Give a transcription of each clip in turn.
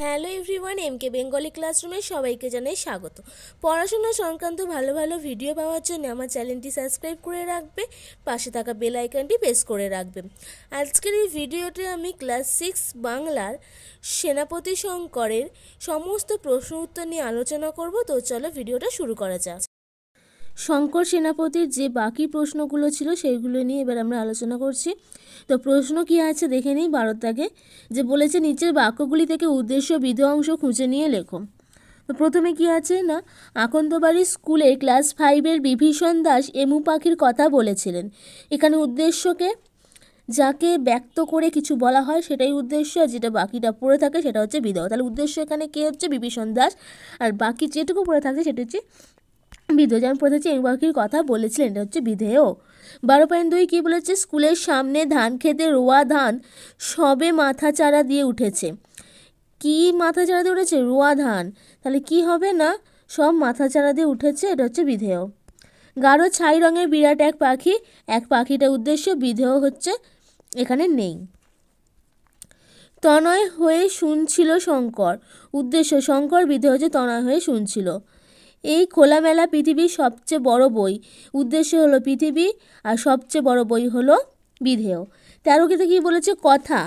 Hello everyone, এমকে Bengali ক্লাসরুমে সবাইকে জানাই স্বাগত। পড়াশোনা সংক্রান্ত ভালো ভালো ভিডিও পাওয়ার জন্য আমার চ্যানেলটি সাবস্ক্রাইব করে রাখবে, পাশে থাকা বেল আইকনটি প্রেস করে রাখবে। আজকের এই ভিডিওতে আমি ক্লাস 6 বাংলার সেনাপতি শঙ্করের সমস্ত প্রশ্ন উত্তর নিয়ে আলোচনা করব। তো চলো ভিডিওটা শুরু করা যাক। শঙ্কর সেনাপতির যে বাকি প্রশ্নগুলো ছিল সেইগুলো নিয়ে এবার আমরা আলোচনা করছি। তো প্রশ্ন কি আছে দেখে নিই। 12 দাগে যে বলেছে নিচের বাক্যগুলি থেকে উদ্দেশ্য বিধেয় অংশ খুঁজে নিয়ে লেখো। তো প্রথমে কি আছে না, আকন্দবাড়ি স্কুলে ক্লাস 5-এর বিভীষণ দাস এমু পাখির কথা বলেছিলেন। এখানে উদ্দেশ্যকে যাকে ব্যক্ত করে কিছু বলা হয় সেটাই উদ্দেশ্য, আর যেটা বাকিটা পড়ে থাকে সেটা হচ্ছে বিধেয়। তাহলে উদ্দেশ্য এখানে কে হচ্ছে? বিভীষণ দাস, আর বাকি যেটুকু পড়ে থাকে সেটা হচ্ছে বিধেয়। যেমন পড়ে থাকছে এমু পাখির কথা বলেছিলেন, এটা হচ্ছে বিধেয়। 12.2 কী বলেছে? স্কুলের সামনে ধান খেতে রোয়া ধান সবে মাথা চারা দিয়ে উঠেছে। কি মাথা চারা দিয়ে উঠেছে? রোয়া ধান। তাহলে কি হবে না, সব মাথা চারা দিয়ে উঠেছে, এটা হচ্ছে বিধেয়। গাঢ় ছাই রঙের বিরাট এক পাখি, এক পাখিটা উদ্দেশ্য, বিধেয় হচ্ছে এখানে নেই। তনয় হয়ে শুনছিল শঙ্কর, উদ্দেশ্য শঙ্কর, বিধেয় হচ্ছে তনয় হয়ে শুনছিল। এই খোলামেলা পৃথিবীর সবচেয়ে বড় বই, উদ্দেশ্য হলো পৃথিবী, আর সবচেয়ে বড় বই হলো বিধেয়। 13 কি বলেছে? কথা,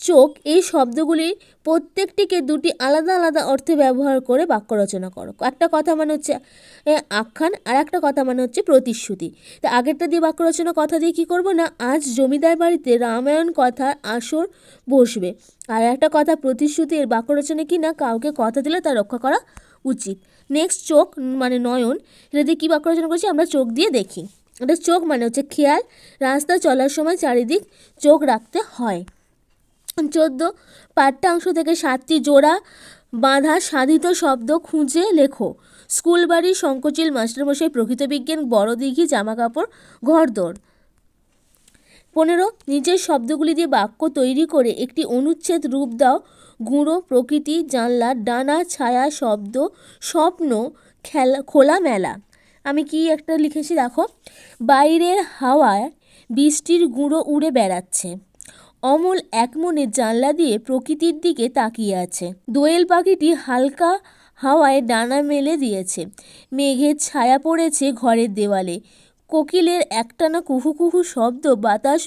চোখ, এই শব্দগুলি প্রত্যেকটিকে দুটি আলাদা আলাদা অর্থে ব্যবহার করে বাক্য রচনা করো। একটা কথা মানে হচ্ছে আখ্যান, আর একটা কথা মানে হচ্ছে প্রতিশ্রুতি। তা আগেরটা দিয়ে বাক্য রচনা, কথা দিয়ে কি করব না, আজ জমিদার বাড়িতে রামায়ণ কথার আসর বসবে। আর একটা কথা প্রতিশ্রুতি, এর বাক্য রচনা কি না, কাউকে কথা দিলে তা রক্ষা করা উচিত। নেক্সট চোখ মানে নয়ন, এটা দিয়ে কী বাক্য রচনা করছি? আমরা চোখ দিয়ে দেখি। এটা চোখ মানে হচ্ছে খেয়াল, রাস্তা চলার সময় চারিদিক চোখ রাখতে হয়। 14 পাঠ্যাংশ থেকে 7টি জোড়া বাঁধা সাধিত শব্দ খুঁজে লেখো। স্কুল বাড়ি, শঙ্করচিল, মাস্টারমশাই, প্রকৃত বিজ্ঞান, বড় দিঘি, জামা কাপড়, ঘরদোর। 15 নিচের শব্দগুলি দিয়ে বাক্য তৈরি করে একটি অনুচ্ছেদ রূপ দাও। গুঁড়ো, প্রকৃতি, জানলা, ডানা, ছায়া, শব্দ, স্বপ্ন, খেলা, খোলামেলা। আমি কি একটা লিখেছি দেখো, বাইরের হাওয়ায় বৃষ্টির গুঁড়ো উড়ে বেড়াচ্ছে। অমল এক মনে জানলা দিয়ে প্রকৃতির দিকে তাকিয়ে আছে। দোয়েল পাখিটি হালকা হাওয়ায় ডানা মেলে দিয়েছে। মেঘের ছায়া পড়েছে ঘরের দেওয়ালে। কোকিলের একটানা কুহু কুহু শব্দ বাতাস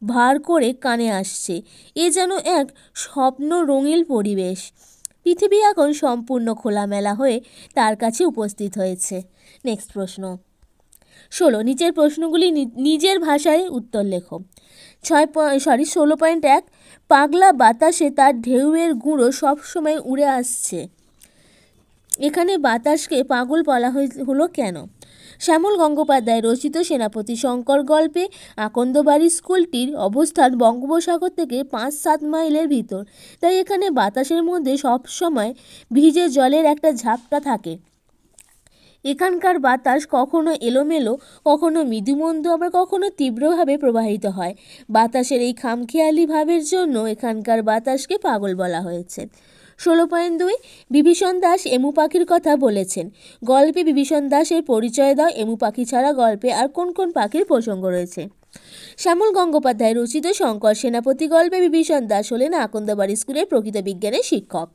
ভার করে কানে আসছে। এ যেন এক স্বপ্ন রঙিন পরিবেশ। পৃথিবী এখন সম্পূর্ণ খোলামেলা হয়ে তার কাছে উপস্থিত হয়েছে। নেক্সট প্রশ্ন 16 নিচের প্রশ্নগুলি নিজের ভাষায় উত্তর লেখো। 16.1 পাগলা বাতাসে তার ঢেউয়ের গুঁড়ো সবসময় উড়ে আসছে। এখানে বাতাসকে পাগল বলা হলো কেন? শ্যামল গঙ্গোপাধ্যায় রচিত সেনাপতি শঙ্কর গল্পে আকন্দবাড়ি স্কুলটির অবস্থান বঙ্গোপসাগর থেকে 5-7 মাইলের ভিতর, তাই এখানে বাতাসের মধ্যে সবসময় ভিজে জলের একটা ঝাপটা থাকে। এখানকার বাতাস কখনো এলোমেলো, কখনো মৃদুমন্দ, আবার কখনো তীব্রভাবে প্রবাহিত হয়। বাতাসের এই খামখেয়ালি ভাবের জন্য এখানকার বাতাসকে পাগল বলা হয়েছে। 16.2 বিভীষণ দাস এমু পাখির কথা বলেছেন। গল্পে বিভীষণ দাসের পরিচয় দাও। এমু পাখি ছাড়া গল্পে আর কোন কোন পাখির প্রসঙ্গ রয়েছে? শ্যামল গঙ্গোপাধ্যায় রচিত শঙ্কর সেনাপতি গল্পে বিভীষণ দাস হলেন আকন্দবাড়ি স্কুলের প্রকৃত বিজ্ঞানের শিক্ষক।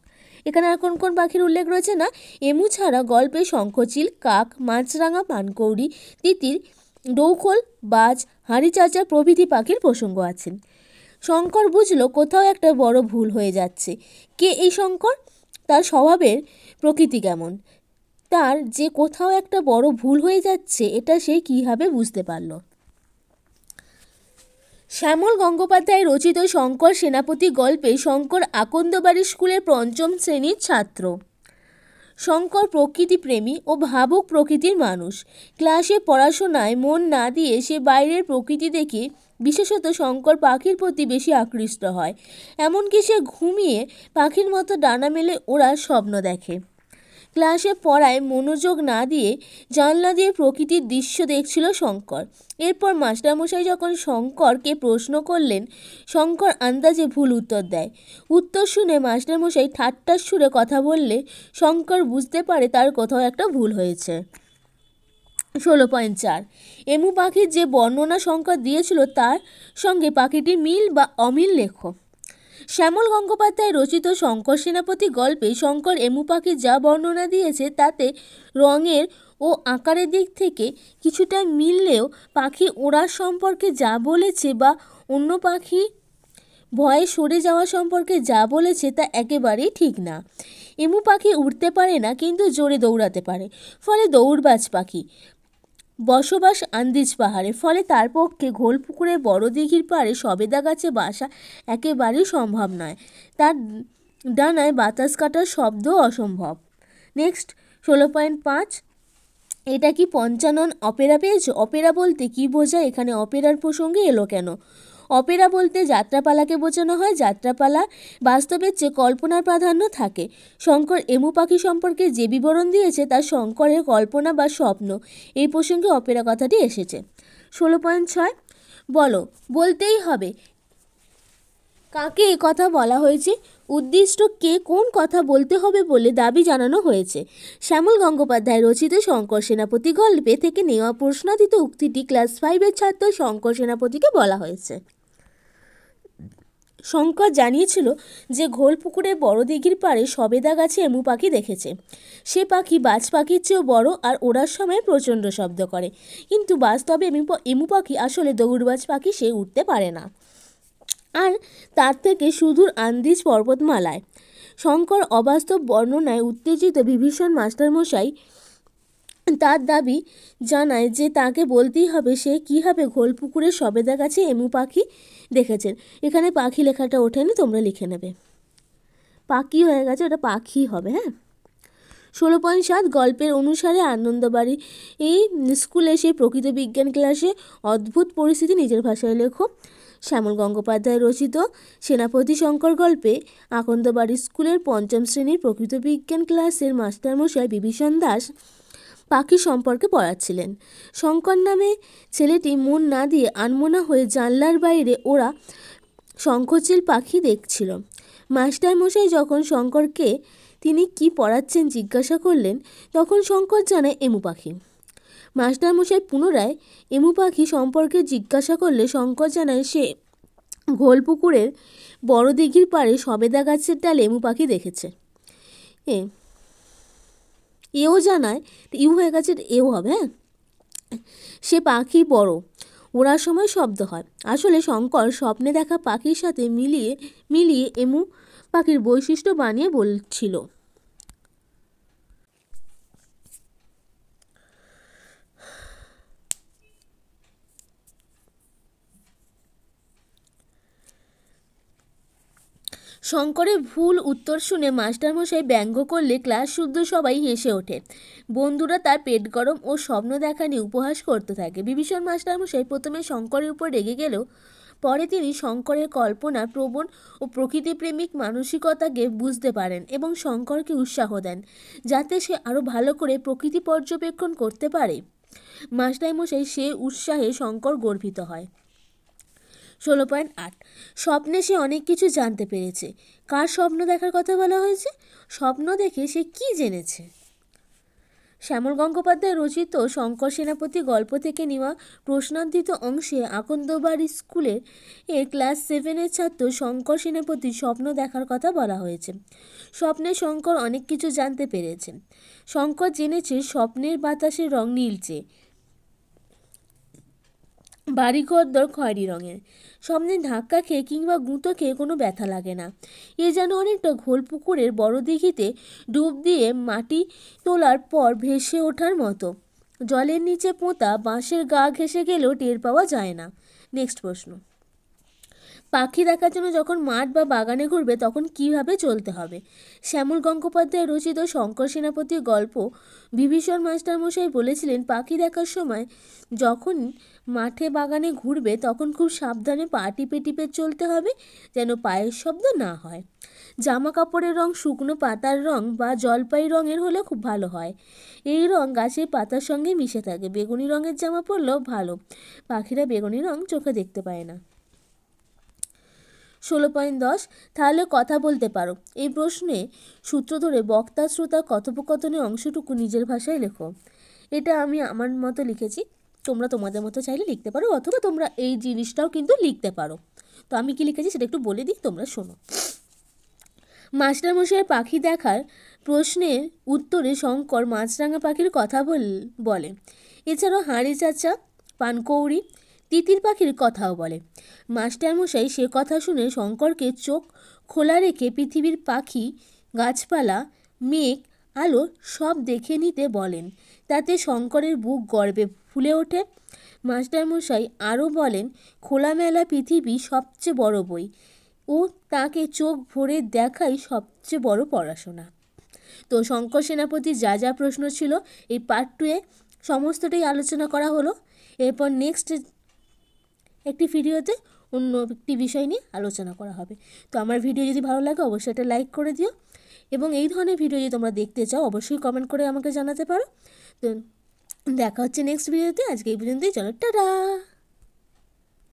এখানে আর কোন কোন পাখির উল্লেখ রয়েছে না, এমু ছাড়া গল্পে শঙ্খচিল, কাক, মাছরাঙা, পানকৌড়ি, তিতির, ডৌখোল, বাজ, হাঁড়িচাঁচা প্রভৃতি পাখির প্রসঙ্গ আছেন। শঙ্কর বুঝলো কোথাও একটা বড় ভুল হয়ে যাচ্ছে। কে এই শঙ্কর? তার স্বভাবের প্রকৃতি কেমন? তার যে কোথাও একটা বড় ভুল হয়ে যাচ্ছে, এটা সে কীভাবে বুঝতে পারল? শ্যামল গঙ্গোপাধ্যায় রচিত শঙ্কর সেনাপতি গল্পে শঙ্কর আকন্দবাড়ি স্কুলের 5ম শ্রেণীর ছাত্র। শঙ্কর প্রকৃতিপ্রেমী ও ভাবুক প্রকৃতির মানুষ। ক্লাসে পড়াশোনায় মন না দিয়ে সে বাইরের প্রকৃতি দেখে, বিশেষত শঙ্কর পাখির প্রতি বেশি আকৃষ্ট হয়। এমনকি সে ঘুমিয়ে পাখির মতো ডানা মেলে ওড়ার স্বপ্ন দেখে। ক্লাসে পড়ায় মনোযোগ না দিয়ে জানলা দিয়ে প্রকৃতির দৃশ্য দেখছিল শঙ্কর। এরপর মাস্টারমশাই যখন শঙ্করকে প্রশ্ন করলেন, শঙ্কর আন্দাজে ভুল উত্তর দেয়। উত্তর শুনে মাস্টারমশাই ঠাট্টার সুরে কথা বললে শঙ্কর বুঝতে পারে তার কোথাও একটা ভুল হয়েছে। 16.4 এমু পাখির যে বর্ণনা শঙ্কর দিয়েছিল তার সঙ্গে পাখিটির মিল বা অমিল লেখো। শ্যামল গঙ্গোপাধ্যায় রচিত শঙ্কর সেনাপতি গল্পে শঙ্কর এমু পাখির যা বর্ণনা দিয়েছে তাতে রঙের ও আকারের দিক থেকে কিছুটা মিললেও পাখি ওড়ার সম্পর্কে যা বলেছে বা অন্য পাখি ভয়ে সরে যাওয়া সম্পর্কে যা বলেছে তা একেবারেই ঠিক না। এমু পাখি উড়তে পারে না, কিন্তু জোরে দৌড়াতে পারে, ফলে দৌড়বাজ পাখি। বসবাস আন্দিজ পাহাড়ে, ফলে তার পক্ষে ঘোলপুকুরে বড় দিঘির পাড়ে সবেদা গাছে বাসা একেবারেই সম্ভব নয়। তার ডানায় বাতাস কাটার শব্দ অসম্ভব। নেক্সট 16.5, এটা কি পঞ্চানন অপেরা পেয়েছো? অপেরা বলতে কি বোঝায়? এখানে অপেরার প্রসঙ্গে এলো কেন? অপেরা বলতে যাত্রাপালাকে বোঝানো হয়। যাত্রাপালা বাস্তবের চেয়ে কল্পনার প্রাধান্য থাকে। শঙ্কর এমু পাখি সম্পর্কে যে বিবরণ দিয়েছে তা শঙ্করের কল্পনা বা স্বপ্ন। এই প্রসঙ্গে অপেরা কথাটি এসেছে। 16.6, বলো, বলতেই হবে কাকে এ কথা বলা হয়েছে? উদ্দিষ্ট কে কোন কথা বলতে হবে বলে দাবি জানানো হয়েছে। শ্যামল গঙ্গোপাধ্যায় রচিত শঙ্কর সেনাপতি গল্পে থেকে নেওয়া প্রশ্নাতীত উক্তিটি ক্লাস 5-এর ছাত্র শঙ্কর সেনাপতিকে বলা হয়েছে। শঙ্কর জানিয়েছিল যে ঘোলপুকুরের বড় দিঘির পাড়ে সবেদা গাছে এমু পাখি দেখেছে। সে পাখি বাজ পাখির চেয়েও বড় আর ওড়ার সময় প্রচণ্ড শব্দ করে, কিন্তু বাস্তবে এমু পাখি আসলে দৌড়বাজ পাখি, সে উঠতে পারে না। আর তার থেকে সুদূর আন্দিজ পর্বতমালায়। শঙ্কর অবাস্তব বর্ণনায় উত্তেজিত বিভীষণ মাস্টারমশাই তার দাবি জানায় যে তাকে বলতেই হবে সে কীভাবে ঘোলপুকুরের সবেদা গাছে এমু পাখি দেখেছেন। এখানে পাখি লেখাটা ওঠেনি, তোমরা লিখে নেবে। পাখি হয়ে গেছে, ওটা পাখি হবে। হ্যাঁ। 16.7, গল্পের অনুসারে আনন্দবাড়ি এই স্কুলে সেই প্রকৃত বিজ্ঞান ক্লাসে অদ্ভুত পরিস্থিতি নিজের ভাষায় লেখো। শ্যামল গঙ্গোপাধ্যায় রচিত সেনাপতি শঙ্কর গল্পে আকন্দবাড়ি স্কুলের 5ম শ্রেণীর প্রকৃত বিজ্ঞান ক্লাসের মাস্টারমশাই বিভীষণ দাস পাখি সম্পর্কে পড়াচ্ছিলেন। শঙ্কর নামে ছেলেটি মন না দিয়ে আনমনা হয়ে জানলার বাইরে ওরা শঙ্খচিল পাখি দেখছিল। মাস্টারমশাই যখন শঙ্করকে তিনি কি পড়াচ্ছেন জিজ্ঞাসা করলেন, তখন শঙ্কর জানায় এমু পাখি। মাস্টারমশাই পুনরায় এমু পাখি সম্পর্কে জিজ্ঞাসা করলে শঙ্কর জানায় সে ঘোলপুকুরের বড় দিঘির পাড়ে সবেদা গাছের ডালে এমু পাখি দেখেছে। এও জানায়, ইউ হয়ে গেছে, এও হবে। হ্যাঁ, সে পাখি বড়, ওড়ার সময় শব্দ হয়। আসলে শঙ্কর স্বপ্নে দেখা পাখির সাথে মিলিয়ে এমু পাখির বৈশিষ্ট্য বানিয়ে বলছিল। শঙ্করের ভুল উত্তর শুনে মাস্টারমশাই ব্যঙ্গ করলে ক্লাস শুদ্ধ সবাই হেসে ওঠে। বন্ধুরা তার পেট গরম ও স্বপ্ন দেখা নিয়ে উপহাস করতে থাকে। বিভীষণ মাস্টারমশাই প্রথমে শঙ্করের উপর রেগে গেলেও পরে তিনি শঙ্করের কল্পনা প্রবণ ও প্রকৃতিপ্রেমিক মানসিকতাকে বুঝতে পারেন এবং শঙ্করকে উৎসাহ দেন যাতে সে আরও ভালো করে প্রকৃতি পর্যবেক্ষণ করতে পারে। মাস্টারমশাই সে উৎসাহে শঙ্কর গর্বিত হয়। 16.8, স্বপ্নে সে অনেক কিছু জানতে পেরেছে। কার স্বপ্ন দেখার কথা বলা হয়েছে? স্বপ্ন দেখে সে কি জেনেছে? শ্যামল গঙ্গোপাধ্যায় রচিত শঙ্কর সেনাপতি গল্প থেকে নেওয়া প্রশ্নান্বিত অংশে আকন্দবাড়ি স্কুলের ক্লাস 7-এর ছাত্র শঙ্কর সেনাপতির স্বপ্ন দেখার কথা বলা হয়েছে। স্বপ্নে শঙ্কর অনেক কিছু জানতে পেরেছে। শঙ্কর জেনেছে স্বপ্নের বাতাসের রং নীলচে, বাড়িঘরদর খয়েরি রঙের। স্বপ্নে ধাক্কা খেয়ে কিংবা গুঁতো খেয়ে কোনো ব্যথা লাগে না। এ যেন অনেকটা ঘোলপুকুরের বড় দিঘিতে ডুব দিয়ে মাটি তোলার পর ভেসে ওঠার মতো। জলের নিচে পোঁতা বাঁশের গা ঘেঁষে গেলেও টের পাওয়া যায় না। নেক্সট প্রশ্ন, পাখি দেখার জন্য যখন মাঠ বা বাগানে ঘুরবে তখন কিভাবে চলতে হবে? শ্যামল গঙ্গোপাধ্যায় রচিত শঙ্কর সেনাপতির গল্প বিভীষণ মাস্টারমশাই বলেছিলেন পাখি দেখার সময় যখন মাঠে বাগানে ঘুরবে তখন খুব সাবধানে পা টিপে টিপে চলতে হবে যেন পায়ের শব্দ না হয়। জামা কাপড়ের রং শুকনো পাতার রং বা জলপাই রঙের হলে খুব ভালো হয়। এই রং গাছের পাতার সঙ্গে মিশে থাকে। বেগুনি রঙের জামা পরলেও ভালো, পাখিরা বেগুনি রং চোখে দেখতে পায় না। 16.10, তাহলে কথা বলতে পারো। এই প্রশ্নে সূত্র ধরে বক্তা শ্রোতা কথোপকথনের অংশটুকু নিজের ভাষায় লেখো। এটা আমি আমার মতো লিখেছি, তোমরা তোমাদের মতো চাইলে লিখতে পারো, অথবা তোমরা এই জিনিসটাও কিন্তু লিখতে পারো। তো আমি কি লিখেছি সেটা একটু বলে দিই, তোমরা শোনো। মাস্টারমশাইয়ের পাখি দেখার প্রশ্নের উত্তরে শঙ্কর মাছরাঙা পাখির কথা বলে। এছাড়াও হাঁড়ি চাচা, পানকৌড়ি, তিতির পাখির কথাও বলে। মাস্টারমশাই সে কথা শুনে শঙ্করকে চোখ খোলা রেখে পৃথিবীর পাখি, গাছপালা, মেঘ, আলো সব দেখে নিতে বলেন। তাতে শঙ্করের বুক গর্বে ফুলে ওঠে। মাস্টারমশাই আরও বলেন, খোলামেলা পৃথিবী সবচেয়ে বড় বই ও তাকে চোখ ভরে দেখাই সবচেয়ে বড় পড়াশোনা। তো শঙ্কর সেনাপতির যা যা প্রশ্ন ছিল এই পার্ট 2-এ সমস্তটাই আলোচনা করা হলো। এরপর নেক্সট একটি ভিডিওতে অন্য একটি বিষয় নিয়ে আলোচনা করা হবে। তো আমার ভিডিও যদি ভালো লাগে অবশ্যই একটা লাইক করে দিও, এবং এই ধরনের ভিডিও যদি তোমরা দেখতে চাও অবশ্যই কমেন্ট করে আমাকে জানাতে পারো। তো দেখা হচ্ছে নেক্সট ভিডিওতে। আজকে এই পর্যন্তই, চলো টাটা।